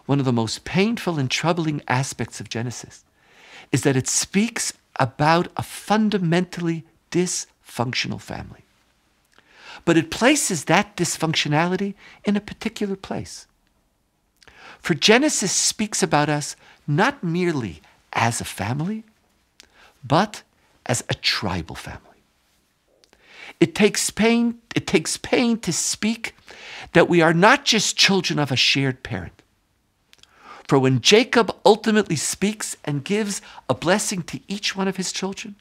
one of the most painful and troubling aspects of Genesis is that it speaks about a fundamentally dysfunctional family. But it places that dysfunctionality in a particular place. For Genesis speaks about us not merely as a family, but as a tribal family. It takes pain to speak that we are not just children of a shared parent. For when Jacob ultimately speaks and gives a blessing to each one of his children,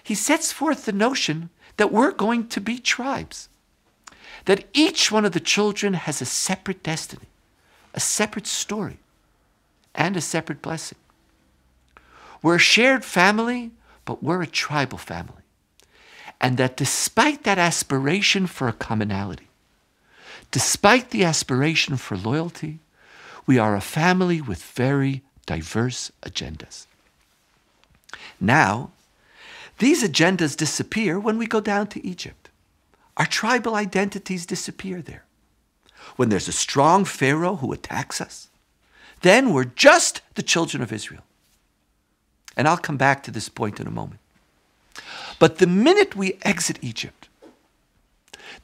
he sets forth the notion that we're going to be tribes, that each one of the children has a separate destiny, a separate story, and a separate blessing. We're a shared family, but we're a tribal family. And that despite that aspiration for a commonality, despite the aspiration for loyalty, we are a family with very diverse agendas. Now, these agendas disappear when we go down to Egypt. Our tribal identities disappear there. When there's a strong Pharaoh who attacks us, then we're just the children of Israel. And I'll come back to this point in a moment. But the minute we exit Egypt,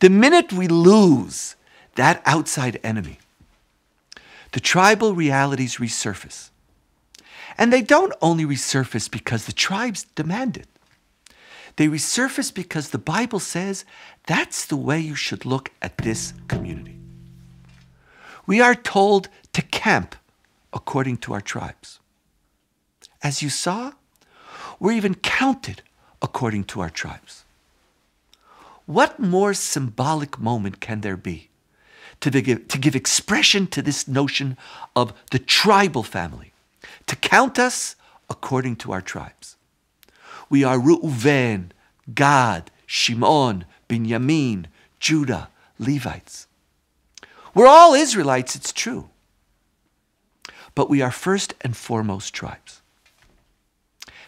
the minute we lose that outside enemy, the tribal realities resurface. And they don't only resurface because the tribes demand it. They resurface because the Bible says that's the way you should look at this community. We are told to camp according to our tribes. As you saw, we're even counted according to our tribes. What more symbolic moment can there be to give expression to this notion of the tribal family, to count us according to our tribes? We are Reuven, Gad, Shimon, Binyamin, Judah, Levites. We're all Israelites, it's true. But we are first and foremost tribes.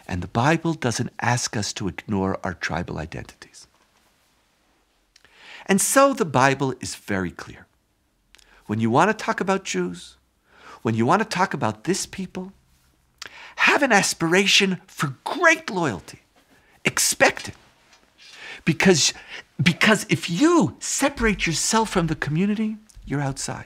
And the Bible doesn't ask us to ignore our tribal identities. And so the Bible is very clear. When you want to talk about Jews, when you want to talk about this people, have an aspiration for great loyalty. Expect it. Because if you separate yourself from the community, you're outside.